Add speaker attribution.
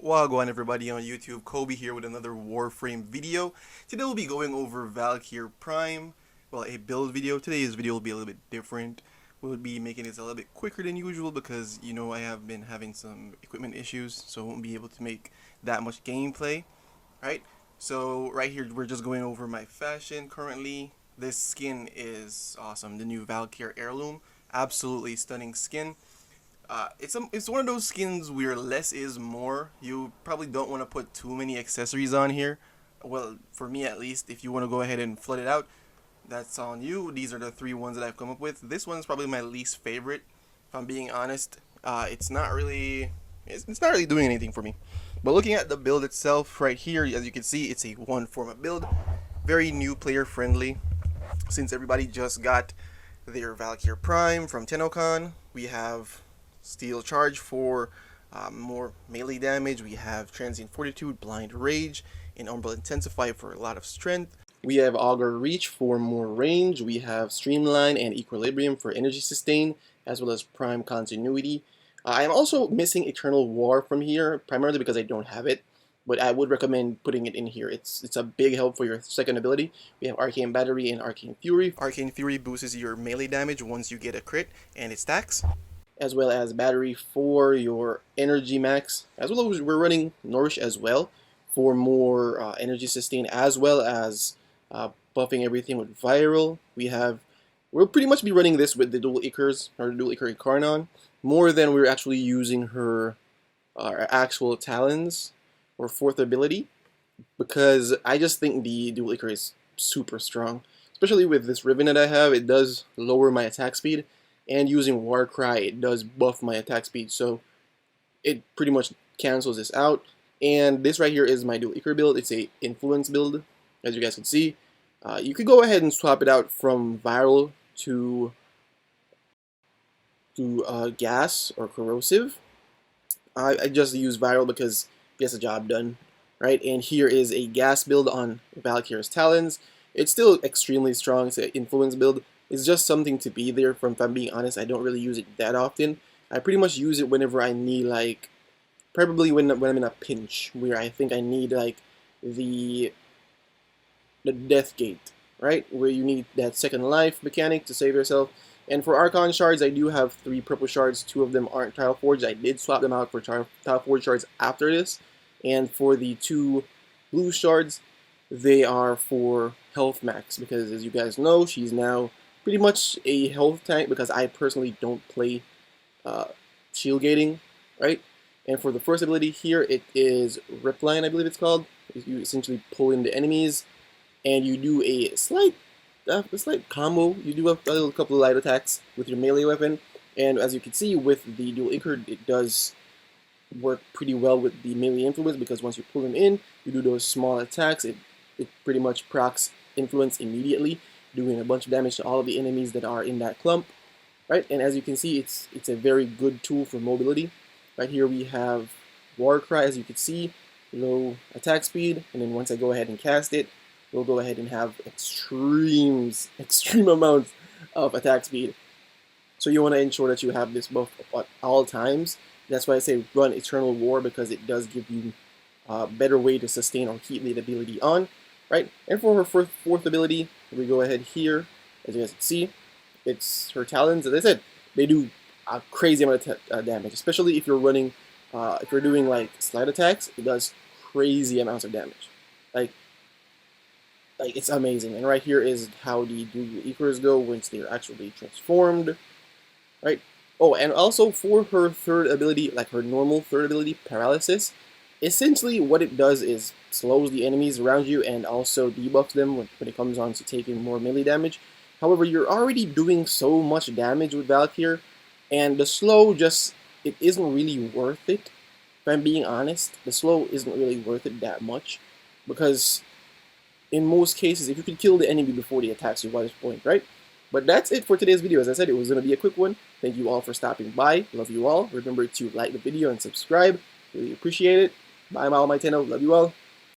Speaker 1: Wagwan everybody on YouTube, Kobe here with another Warframe video. Today we'll be going over Valkyr Prime, well a build video. Today's video will be a little bit different. We'll be making this a little bit quicker than usual because you know I have been having some equipment issues, so I won't be able to make that much gameplay, right? So right here we're just going over my fashion currently. This skin is awesome, the new Valkyr Heirloom, absolutely stunning skin. It's one of those skins where less is more. You probably don't want to put too many accessories on here. Well, for me at least, if you want to go ahead and flood it out, that's on you. These are the three ones that I've come up with. This one's probably my least favorite, if I'm being honest. It's not really doing anything for me. But looking at the build itself right here, as you can see, it's a one format build, very new player friendly. Since everybody just got their Valkyr Prime from TennoCon, we have Steel Charge for more melee damage. We have Transient Fortitude, Blind Rage, and Umbral Intensify for a lot of strength. We have Augur Reach for more range. We have Streamline and Equilibrium for energy sustain, as well as Prime Continuity. I am also missing Eternal War from here, primarily because I don't have it, but I would recommend putting it in here. It's a big help for your second ability. We have Arcane Battery and Arcane Fury. Arcane Fury boosts your melee damage once you get a crit, and it stacks, as well as battery for your energy max, as well as we're running Nourish as well for more energy sustain, as well as buffing everything with viral. We'll pretty much be running this with the dual Ikers, or dual Iker Incarnon, more than we're actually using her actual talons or fourth ability, because I just think the dual Iker is super strong, especially with this ribbon that I have. It does lower my attack speed, and using Warcry, it does buff my attack speed, so it pretty much cancels this out. And this right here is my dual Iker build. It's a influence build, as you guys can see. You could go ahead and swap it out from viral to gas or corrosive. I just use viral because it gets the job done, right? And here is a gas build on Valkyr's Talons. It's still extremely strong. It's an influence build. It's just something to be there. If I'm being honest, I don't really use it that often. I pretty much use it whenever I need, like, probably when I'm in a pinch, where I think I need, like, the death gate, right? Where you need that second life mechanic to save yourself. And for Archon shards, I do have 3 purple shards. 2 of them aren't tile forged. I did swap them out for tile forged shards after this. And for the 2 blue shards, they are for health max, because as you guys know, she's now pretty much a health tank, because I personally don't play shield gating, right? And for the first ability here, it is Ripline, I believe it's called. You essentially pull in the enemies, and you do a slight combo. You do a couple of light attacks with your melee weapon, and as you can see with the dual Iker, it does work pretty well with the melee influence, because once you pull them in, you do those small attacks. It pretty much procs influence immediately, doing a bunch of damage to all of the enemies that are in that clump, right? And as you can see, it's a very good tool for mobility. Right here we have Warcry, as you can see, low attack speed, and then once I go ahead and cast it, we'll go ahead and have extreme amounts of attack speed. So you want to ensure that you have this buff at all times. That's why I say run Eternal War, because it does give you a better way to sustain or keep the ability on, right? And for her fourth ability, we go ahead here, as you guys can see, it's her talons. As I said, they do a crazy amount of damage, especially if you're running, if you're doing like slide attacks. It does crazy amounts of damage, like it's amazing. And right here is how the dual Ikers go once they're actually transformed, right? Oh, and also for her third ability, like her normal third ability, Paralysis, essentially what it does is slows the enemies around you and also debuffs them when it comes on to taking more melee damage. However, you're already doing so much damage with Valkyr, and the slow it isn't really worth it. If I'm being honest, the slow isn't really worth it that much, because in most cases, if you can kill the enemy before they attacks you, what's the point, right? But that's it for today's video. As I said, it was going to be a quick one. Thank you all for stopping by. Love you all. Remember to like the video and subscribe. Really appreciate it. Bye, all my tenno. Love you all.